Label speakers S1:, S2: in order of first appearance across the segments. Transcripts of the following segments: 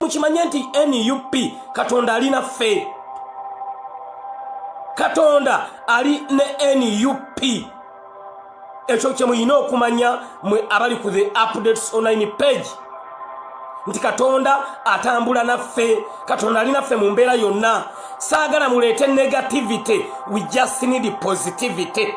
S1: mukimanye nti NUP Katonda alina ffe. Katonda ali ne NUP. Ekyo kye muyina okumanya mwe abali ku the updates online page. Nti Katonda atambula naffe. Katonda ali naffe mu mbeera yonna. Saagala muleete negativity. We just need positivity.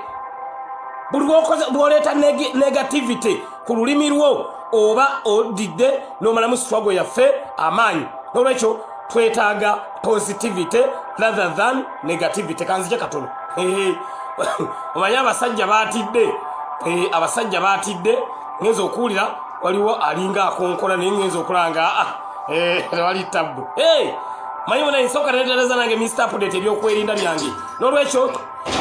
S1: Bw'oleeta negativity ku lulimi lwo oba odidde n'omalamu struggle yaffe amaanyi. N'olwekyo twetaaga positivity rather than negativity. Kanzije katono. Omanyi abasajja baatidde. Abasajja baatidde ngenza okuwulira waliwo alinga akonkola naye ngenza okulanga wali tabbu. Manyi muna nsooka neetereza nange Mr. Update ebyokwerinda byange. N'olwekyo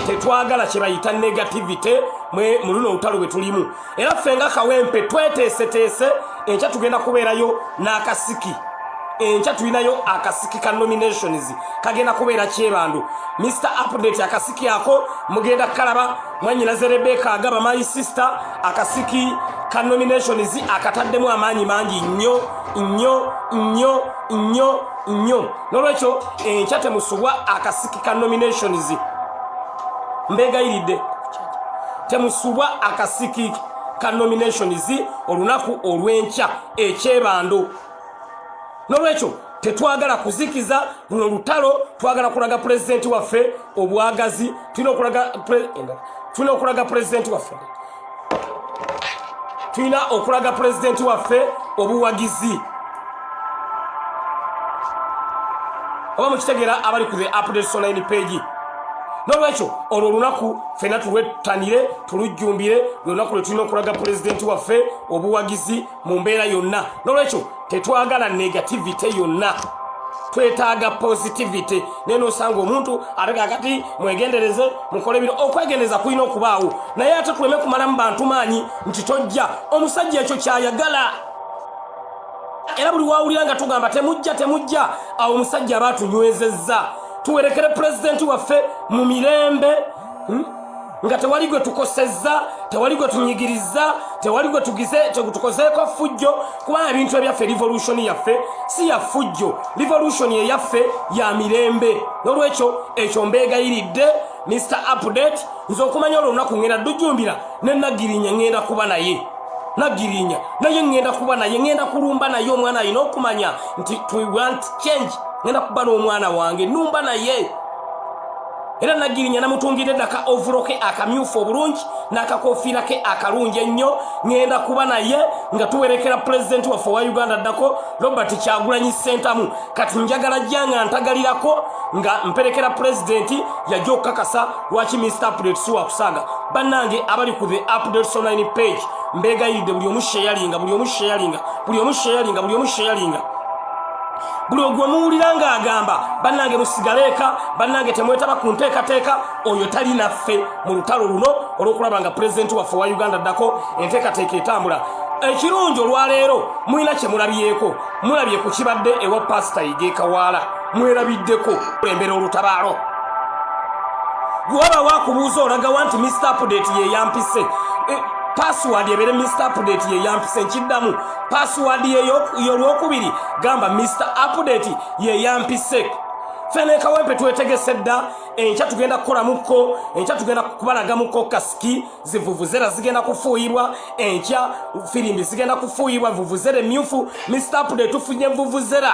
S1: tetwagala kye bayita negativity mu luno olutalo bwe tulimu. Era ffe nga Kawempe tweteeseteese enkya tugenda kubeerayo n'akasiki. Enkya tulinayo akasiki ka nominations kagenda kubeera Kyebandu. Mr. Update akasiki ako mugenda kalaba mwanyinaze Rebecca agaba my sister akasiki ka nominations akataddemu amaanyi mangi nnyo. N'olwekyo enkya temusubwa akasiki ka nominations. Mbegayiridde temusubwa akasiki ka nominations olunaku olw'enkya Kyebandu. N'olwekyo tetwagala kuzikiza luno lutalo, twagala kulaga president waffe obwagazi, tulina okulaga president waffe. Tulina okulaga president waffe obuwagizi. Oba mukitegeera abali ku the updates online page. N'olwekyo olwo olunaku ffenna tulwettanire tulujjumbire lunaku lwe tulina okulaga president waffe obuwagizi mu mbeera yonna. N'olwekyo tetwagala negativity yonna, twetaaga positivity. Neno osanga omuntu atega kati mwegendereze mukole bino. Okwegendereza kulina okubaawo, naye ate tuleme kumala mu bantu maanyi nti tojja. Omusajja ekyo kyayagala. Era buli waawulira nga tugamba temujja, awo omusajja aba atunywezezza. Tuwerekere president waffe mu mirembe nga tewali gwe tukosezza, tewali gwe tunyigiriza, tewali gwe tukozeeko fujjo. Kubanga ebintu ebyaffe revolution yaffe si ya fujjo, revolution yaffe ya mirembe. N'olwekyo ekyo mbeegayiridde Mr. Update. Nze okumanya olunaku ngenda dujjumbira ne Nagirinya ngenda kuba naye. Nagirinya naye ngenda kuba naye, ngenda kulumba naye. Omwana alina okumanya nti we want change. Ngenda kuba n'omwana wange numba naye. Era Nagirinya namutungidde daka ovuroke akamyufu obulungi n'akakofiira ke akalungi ennyo. Ngenda kuba naye nga tuwerekera president waffe wa Uganda ddako Robert Kyagulanyi Ssentamu. Kati njagala jjanga ntagalirako nga mperekera president yajja okukakasa lwaki Mr. Update si wakusaaga. Bannange abali ku the updates online page mbeegayiridde buli omu sharinga. Buli ogwe muwulira ng'agamba bannange musigaleeka, bannange temwetaba ku nteekateeka, oyo tali naffe mu lutalo luno olw'okulaba nga president waffe wa Uganda ddako enteekateeka etambula. Ekirungi olwaleero mulina kye mulabyeko. Mulabye ku kibadde ewa Pastor Ige Kawaala, mwerabiddeko kulembera olutabaalo. Gwaba wakubuuza olaga nti Mr. Update ye yampise. Password ebere Mr. Update ye yampise nkiddamu. Password y'olwokubiri gamba Mr. Update ye yampise. Fene Kawempe twetegese dda enkya tugenda kukolamuko, enkya tugenda kubalagamuko kasiki, zivuvuzera zigenda kufuuyirwa, enkya firimbi zigenda kufuuyirwa, vuvuzera myufu. Mr. Update tufunye vuvuzera.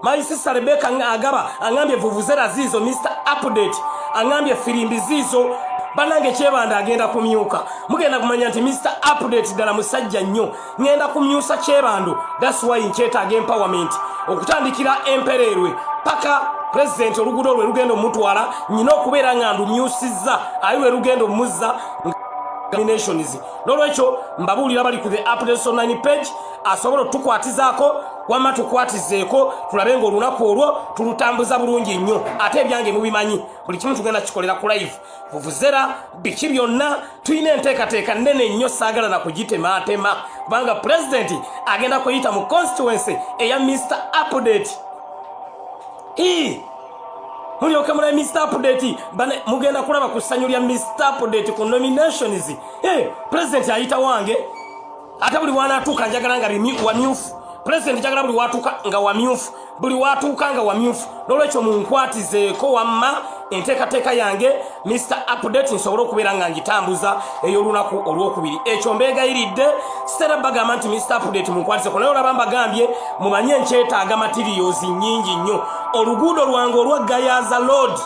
S1: My sister Rebecca agaba angambye vuvuzera zizo. Mr. Update angambye firimbi zizo. Bannange Kyebanda agenda kumyuka. Mugenda kumanya nti Mr. Update ddala musajja nnyo. Ngenda kumyusa Kyebandu. That's why nkyetaaga empowerment. Okutandikira empererwe paka president oluguudo lwe lugendo mutwala, nyina okubeera nga ndumyusizza ayiwe lugendo muzza nominations. N'olwekyo mbabuulira bali ku the updates online page asobola otukwatizaako wamma tukwatizeeko tulabe ng'olunaku olwo tulutambuza bulungi nnyo. Ate ebyange mubimanyi, buli kimu tugenda kikolera ku live. Vuvuzera biki byonna tulina enteekateeka nnene nnyo, saagala na kugitemaatema kubanga president agenda kuyita mu constituency eya Mr. Update. Mulyoke mula Mr. Update mugenda kulaba ku ssanyu lya Mr. Update ku nominations. President ayita wange ate buli wana atuuka njagala nga wamyufu president jagala buli watuuka nga wamyufu buli watuuka nga wamyufu n'olwekyo munkwatizeeko wamma enteekateeka yange Mr. Update nsobole okubeera nga ngitambuza ey'olunaku olwokubiri ekyo mbeegayiridde sitera bagamba nti Mr. Update munkwatizeeko naye olaba mbagambye mumanye nkyetaaga materials nnyingi nnyo oluguudo lwange olwaggayaza road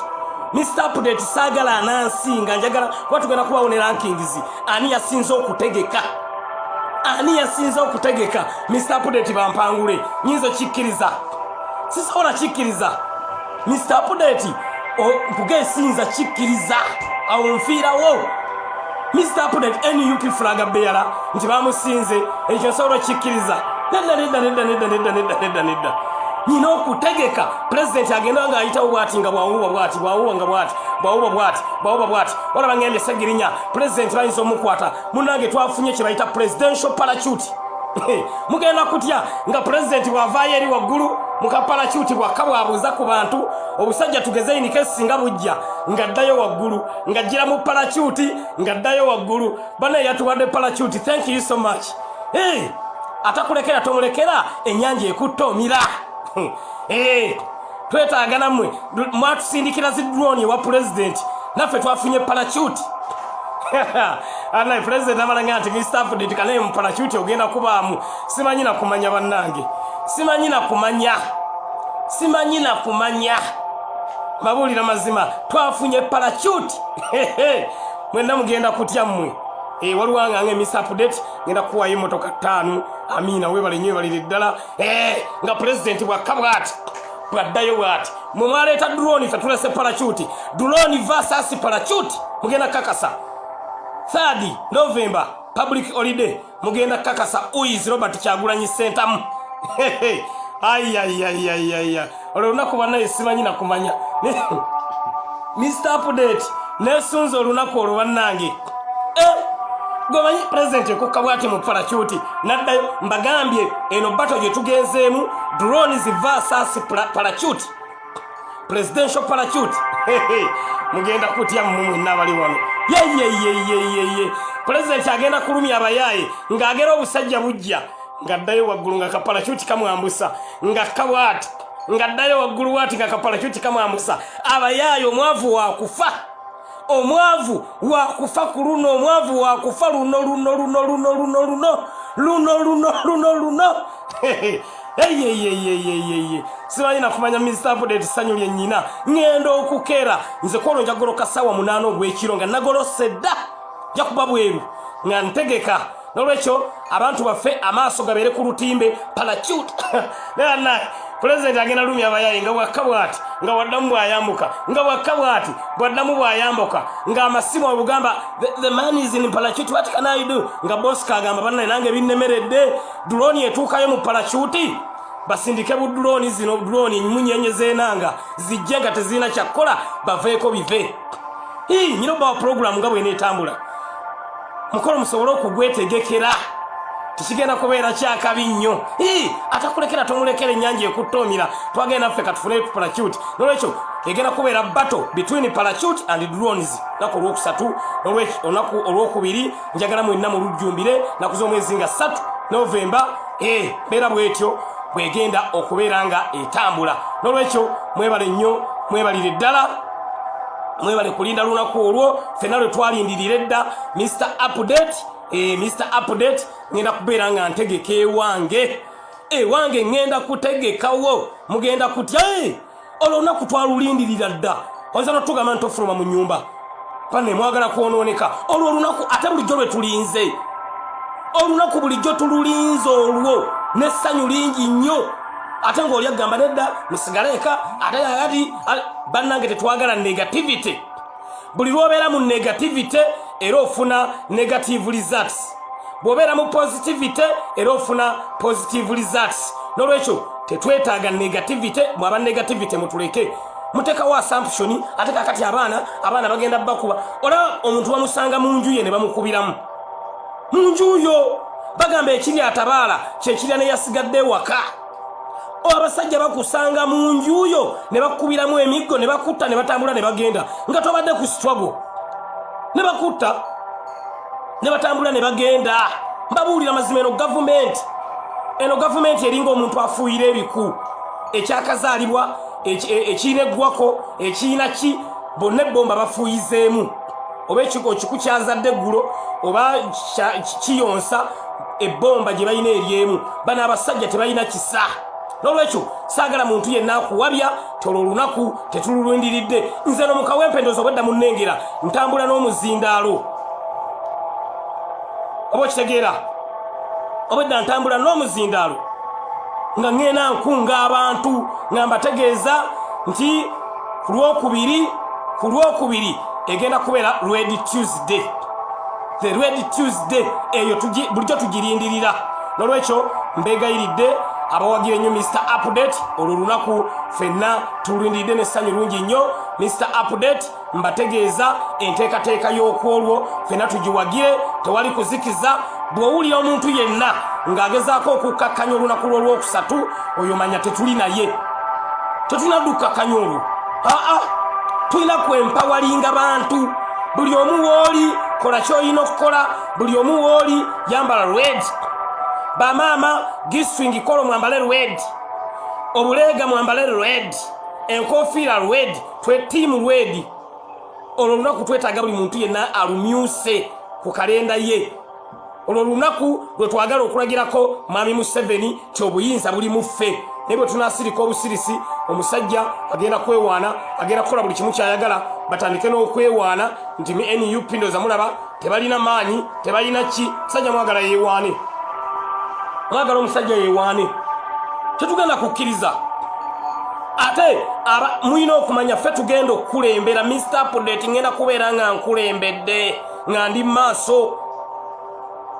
S1: Mr. Update saagala anansi nga njagala kuba tugenda kubawo ne rankings ani yasinze okutegeka Mr. Update bampangule nyinza kikkiriza sisobola kikkiriza Mr. Update mpugesinza kikkiriza awo nfiirawo Mr. Update NUP flag bearer nti bamusinze ekyo nsobola kikkiriza nedda nina okutegeka president agenda nga ayitawo bwati nga bwawuba bwati olaba ngende segirinya president bayinza omukwata munange twafunye kye bayita presidential parachute mugenda kutya nga president bwavaayo eri waggulu mukapalachute bwakabwabuuza ku bantu obusajja tugeze inikesi nga bujja ngaddayo waggulu ngajjira mu parachute ngaddayo waggulu bana yatuwadde parachute thank you so much atakulekera tomulekera ennyanja ekutta omira twetaaga nammwe mwatusindikira zi drone wa president naffe twafunye parachute ana president amalanga nti Mr. Update kale mu parachute ogenda kubaamu simanyi na kumanya bannange simanyi na kumanya mabulira mazima twafunye parachute mwenna mugenda kutya mmwe waluwanga nge Mr. Update ngenda kuwa emotoka 5 amina webale nyewe balire ddala nga president bwakabwati bwaddayo bwati mumaleeta drone fe tulese parachute drone versus parachute mugenda kakasa 3 November public holiday mugenda kakasa uiz Robert Kyagulanyi Center ay olunaku banaye simanyi na kumanya Mr. Update nesunzo olunaku olubannange gomanyi president ekukabwate mu parachute naddayo mbagambye eno bato gye tugenzeemu drones versus parachute presidential parachute mugenda kutya mmwe n'abali wano ye president agenda kulumya abayaaye ng'agera obusajja bujja ngaddayo waggulu nga kapalachute kamwambusa nga kabwati ngaddayo waggulu wati nga kapalachute kamwambusa abayaaye omwavu wakufa ku luno omwavu wakufa luno simanyi nakumanya Mr. Update ssanyu lye nnyina ngenda okukera nze kwolwo njagoloka ssaawa 8 ogw'ekiro nga nagolose dda nja kuba bweru nga ntegeka n'olwekyo abantu baffe amaaso gabeere ku lutimbe parachute naye president agenda lumya abayaaye nga bwakabwati nga waddamu bwayambuka nga bwakabwati bwaddamu bwayambuka nga amasimu obugamba the man is in parachute what can I do nga boss kagamba banne nange binnemeredde drone etuukayo mu parachute basindike bu drone zino drone munyenye zenanga zijje nga tezina kyakola baveeko bive nyino ba program nga bwe neetambula mukolo musobole okugwetegekera tikigenda kubeera kyakabi nnyo atakulekera tomulekera ennyanja ekuttoomira twagenda ffe katufune parachute n'olwekyo egenda kubeera battle between parachute and drones naku olwokusatu olunaku olwokubiri njagala mwenna mu lujjumbire naku z'omwezi nga 3 November beera bwetyo bwegenda okubeera nga etambula n'olwekyo mwebale nnyo mwebalire ddala mwebale kulinda lunaku olwo ffenna lwe twalindirira dda Mr. Update ngenda kubeera nga ntegeka ewange ngenda kutegekawo mugenda kutya olunaku twalulindirira dda oyinza notugamba ntofuluma mu nnyumba pane mwagala kwonooneka olwo olunaku ate bulijjo lwe tulinze olunaku bulijjo tululinze olwo n'essanyu lingi nnyo ate ng'oli agamba nedda musigaleeka ate yagati bannange tetwagala negativity buli lwobeera mu negativity era ofuna negative results bw'obeera mu positivity era ofuna positive results n'olwekyo tetwetaaga negativity mwaba negativity mutuleke mutekawo assumption ate kakati abaana bagenda bakuba olaba omuntu bamusanga mu nju ye ne bamukubiramu mu nju yo bagamba ekiri atabaala kyekirya ne yasigadde waka abasajja bakusanga mu nju yo ne bakubiramu emiggo ne bakutta ne batambula ne bagenda nga tobadde ku struggle ne bakutta ne batambula ne bagenda mbabuulira mazima eno eno government eringa omuntu afuuyira ebiku ekyakazaalibwa ekiineggwako ekiina ki bonna ebbomba bafuuyizeemu oba ekiku kyazadde eggulo oba kiyonsa ebbomba gye balina eryemu bano abasajja tebalina kisa n'olwekyo saagala muntu yenna akuwabya tolwo olunaku tetululundiridde nze no mukawempe ndoozi obwedda munnengera ntambula n'omuzindaalo oba okitegeera obwedda ntambula n'omuzindaalo nga ŋŋenda nkunga abantu nga mbategeeza nti ku lwokubiri egenda kubeera Red Tuesday. The Red Tuesday eyo bulijjo tugirindirira n'olwekyo mbeegayiridde abawagira ennyo Mr. Update olwo lunaku ffenna tululindiridde n'essanyu lungi nnyo Mr. Update mbategeeza enteekateeka y'okwolwo ffenna tugiwagire tewali kuzikiza bw'owulira omuntu yenna ng'agezaako okukkakkanya olunaku lw'olwokusatu oyo manya tetuli naye tetulina ddukkakanya olwo tulina kwempawalinga bantu buli omu wooli kola ky'olina okukola buli omu wooli yambala red bamaama giswing kolo mwambale red obuleega mwambale red enkofiira red tiimu red olwo lunaku twetaaga buli muntu yenna alumyuse ku kalenda ye olwo lunaku lwe twagala okulagirako mwami Museveni ti obuyinza buli mu ffe naye bwe tunaasirika obusirisi omusajja agenda kwewaana agenda kukola buli kimu kyayagala batandike n'okwewaana nti NUP ndooza mulaba tebalina maanyi tebalina ki musajja mwagala yeewaane mwagala omusajja yeewaane tetugenda kukkiriza ate mulina okumanya ffe tugenda okukulembera Mr. Update ngenda kubeera nga nkulembedde nga ndi maaso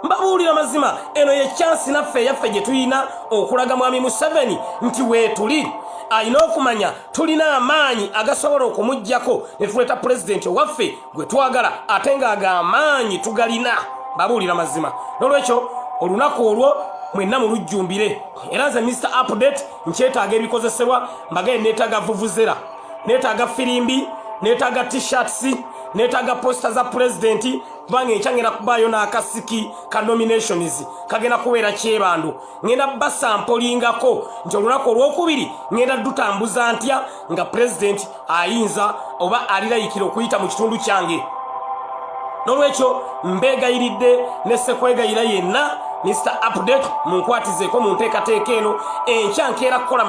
S1: mbabuulira mazima eno ye chance naffe yaffe gye tulina okulaga mwami Museveni nti weetuli alina okumanya tulina amaanyi agasobola okumuggyako ne tuleeta pulezidenti owaffe gwe twagala ate ng'agamaanyi tugalina mbabuulira mazima n'olwekyo olunaku olwo mwenna mulujjumbire era nze Mr. Update nkyetaaga ebikozesebwa mbagaye neetaaga vuvuzera neetaaga firimbi neetaaga t-shirts neetaaga posta za pulezidenti kubanga enkya ngenda kubaayo n'akasiki ka nominations kagenda kubeera kyebandu ngenda basampolingako nti olunaku olwokubiri ngenda dutambuza ntya nga pulezidenti ayinza oba alirayikira okuyita mu kitundu kyange n'olwekyo mbeegayiridde ne ssekwegayira yenna Mr. Update munkwatizeeko mu nteekateeka eno enkya nkeera kukola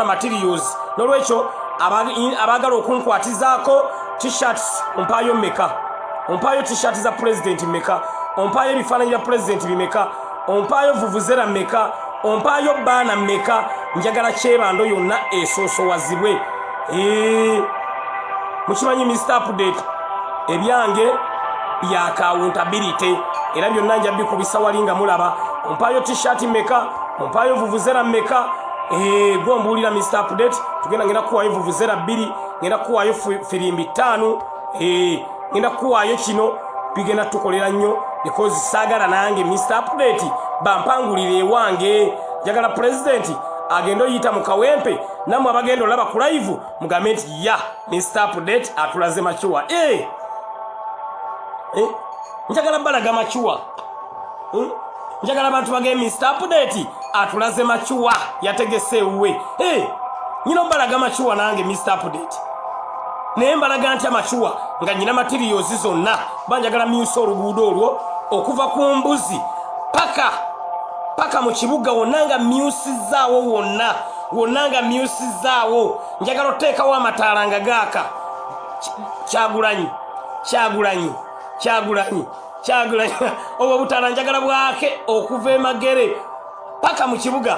S1: materials n'olwekyo abaagala okunkwatizaako t-shirts ompaayo mmeka ompaayo t-shirt za president mmeka ompaayo ebifaananyi bya president bimeka ompaayo vuvuzera mmeka ompaayo baana mmeka njagala kyebando yonna esoosowazibwe mukimanyi Mr. Update ebyange bya accountability era byonna nja bikubisa wali nga mulaba ompaayo t-shirt mmeka ompaayo vuvuzera mmeka gwombuulira Mr. Update ngenda kuwaayo vuvuzera 2 ngenda kuwaayo firimbi 5 ngenda kuwaayo kino bigenda tukolera nnyo because saagala nange Mr. Update bampangulire ewange njagala pulezidenti agenda oyita mu kawempe nammwe abagenda olaba ku live mugambe nti ya Mr. Update atulaze makiwa njagala balaga makiwa njagala abantu bagee Mr. Update atulaze makiwa yategese uwe nyina mbalaga makiwa nange Mr. Update naye mbalaga ntya makiwa nga nyina materials zonna banjagala myusa oluguudo olwo okuva ku mbuzi paka mu kibuga wonnanga myusizaawo wonnanga myusizaawo njagala oteekawo amataala nga gaaka Kyagulanyi obwo butaala njagala bwake okuva emagere paka mu kibuga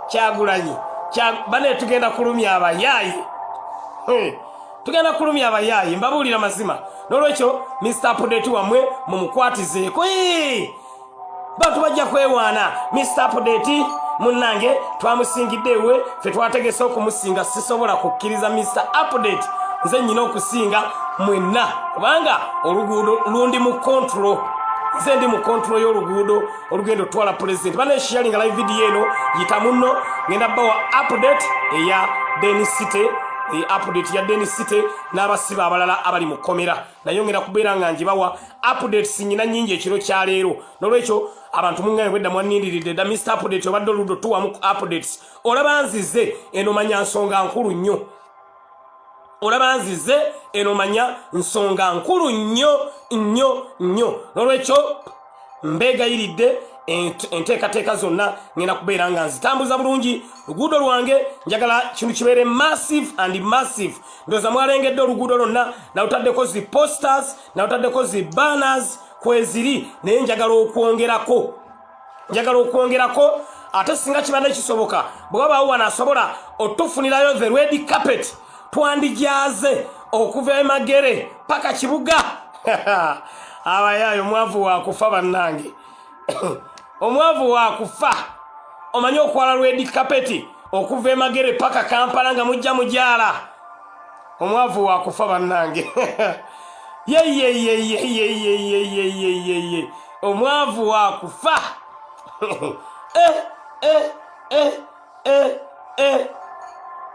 S1: Kyagulanyi bane tugenda kulumya abayaayi mbabuulira mazima n'olwekyo Mr. Update wamwe mumukwatizeeko bantu bajja kwewaana Mr. Update munnange twamusingidde ewe ffe twategese okumusinga sisobola kukkiriza Mr. Update nze nnyina okusinga mwenna kubanga oluguudo lundi mu control nze ndi mu control y'oluguudo olugendo twala president bane sharing live video eno yita munno ngenda bawa update eya Denny City update ya Dennis City n'abasiba abalala abali mu komera nayongera kubeera nga njibawa updates nyina nyingi ekiro kya leero nolwekyo abantu mungaye bwedda mwanindiridde da Mr Update obadde oludo tuwa mu updates olaba nzize eno manya nsonga nkulu nnyo olaba nzize eno manya nsonga nkulu nnyo nolwekyo mbeegayiridde enteekateeka zonna ngenda kubeera nga nzitambuza bulungi luguudo lwange njagala kintu kibeere massive ndoza mwalengedde oluguudo lwonna nawutaddeko zi posters nawutaddeko zi banners kweziri naye njagala okwongerako ate singa kibadde kisoboka bwe wabaawo wanaasobola otufunirayo the red carpet twandijaaze okuva emagere paka kibuga abayaayo omwavu wakufa bannange omwavu wakufa omanyi okwala red carpet okuva emagere paka Kampala nga mujja mujala omwavu wakufa bannange omwavu wakufa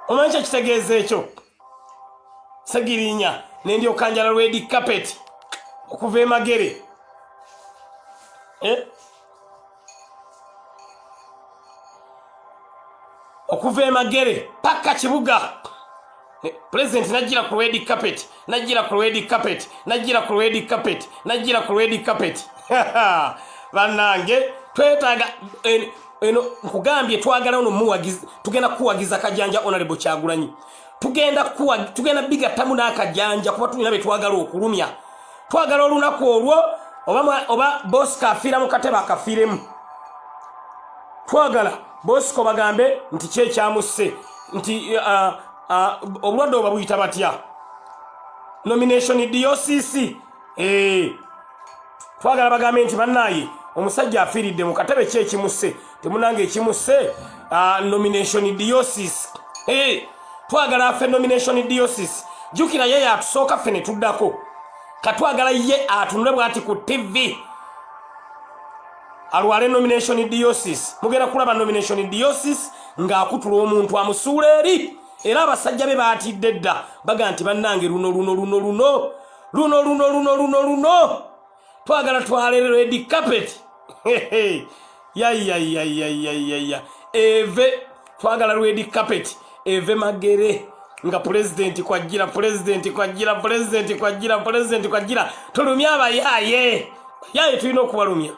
S1: omanyi kyekitegeeza ekyo segirinya nendyoka njala red carpet okuva emagere okuva emagere paka kibuga president najira ku red carpet bannange twetaaga eno nkugambye twagala ono muwagizi tugenda kuwagiza Kajanja Honorable Kyagulanyi tugenda bigattamu n'akajanja kuba tulina be twagala okulumya twagala olunaku olwo oba boss kafiira mu katebe akafiiremu twagala boss ko bagambe nti kyekyamusse nti obulwadde oba buyita batya nomination diocese twagala bagambe nti bannaye omusajja afiiridde mu katebe kyekimusse temunange ekimusse nomination diocese twagala afe nomination diocese jukira yeye atusooka ffe ne tuddako katwagala ye atunule bwati ku TV alwale nomination diocese mugenda kulaba nomination diocese ng'akutula omuntu amusuula eri era abasajja be baatidde dda baga nti bannange luno twagala twalere red carpet eve twagala red carpet eve magere nga president kwajira tulumya abayaye yaye tulina okubalumya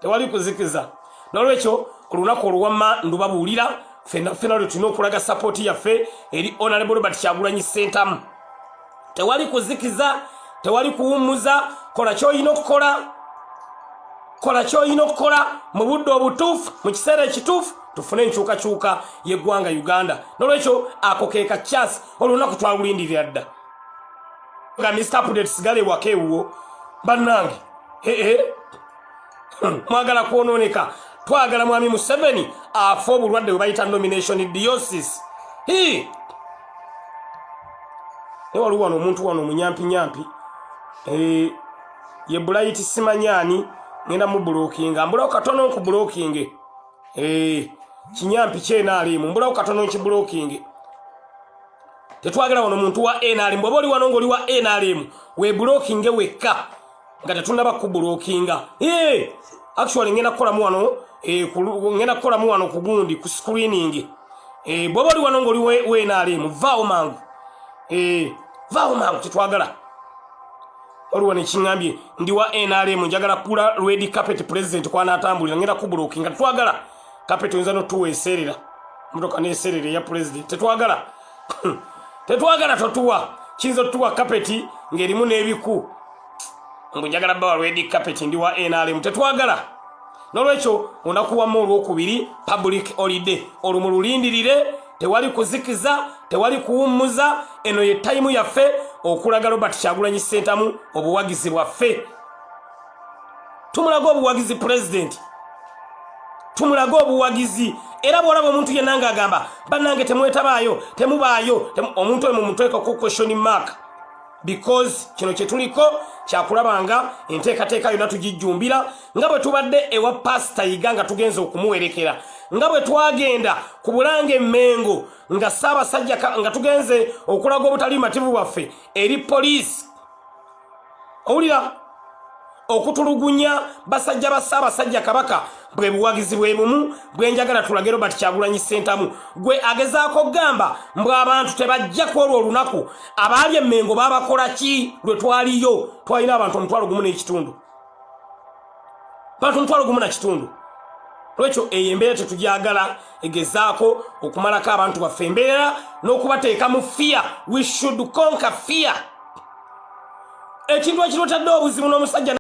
S1: tewali kuzikiza nolwekyo olunaku oluwamma ndubabuulira fena tulina okulaga support yaffe eri Honorable Robert Kyagulanyi Ssentamu tewali kuzikiza tewali kuwummuza kola kyoyina okukola mu budde obutuufu mu kiseera ekituufu tufune enkyukakyuka y'eggwanga Uganda nolwekyo ako keeka chance olunaku twawulindirira dda nga Mr Update sigale waka ewuwo bannange mwagala kwonooneka twagala mwami Museveni afe obulwadde bwe bayita nomination diocese ne waliwo wano omuntu wano omunyampinyampi ye Bright Simanyani ngenda mu blocking ambulawo katono ku blocking kinyampi kyenalimu mbulawo katono ki blocking tetwagala wano muntu wa NRM bwoba oli wano ng'oli wa NRM we blocking wekka nga tetunaba ku blocking actually ngenda kukolamu wano ku gundi ku screening bwoba oli wano ng'oli we NRM vaawo mangu tetwagala waliwo nekiŋambye ndi wa NRM njagala kula red carpet president kwanatambulira ngenda ku blocking nga tetwagala carpet oyinza notuwa eserera motoka neserera ya president tetwagala totuwa kiyinza otuwa carpet ng'erimu n'ebiku njagala bawa red carpet ndi wa NRM tetwagala nolwekyo onakuwamu olwokubiri public holiday olwo mululindirire tewali kuzikiza tewali kuwummuza eno ye time yaffe okulaga Robert Kyagulanyi Ssentamu obuwagizi bwaffe tumulaga obuwagizi president tumulaga obuwagizi era bwolaba omuntu yenna ng'agamba bannange temwetabaayo temubaayo omuntu oyo mumuteekako question mark because kino kyetuliko kyakulabanga enteekateeka yonna tugijjumbira nga bwe tubadde ewa pasita Yiga nga tugenze okumuwerekera nga bwe twagenda ku Bulange Mmengo nga Ssaabasajja nga tugenze okulaga obutali mativu bwaffe eri poliisi owulira okutulugunya basajja ba Ssaabasajja Kabaka bwe buwagizi bwe bumu bwenjagala tulage Robert Kyagulanyi Ssentamu gwe agezaako gamba mbw abantu tebajja kwolwa olunaku abaali Emmengo babakola ki lwe twaliyo twalina abantu 1,500 bantu 1,500 lwekyo eyo embeera tetujagala egezaako okumalako abantu baffe embeera n'okubateeka mu fear. We should conquer fear. Ekintu ekirotadde obuzibu n'omusajja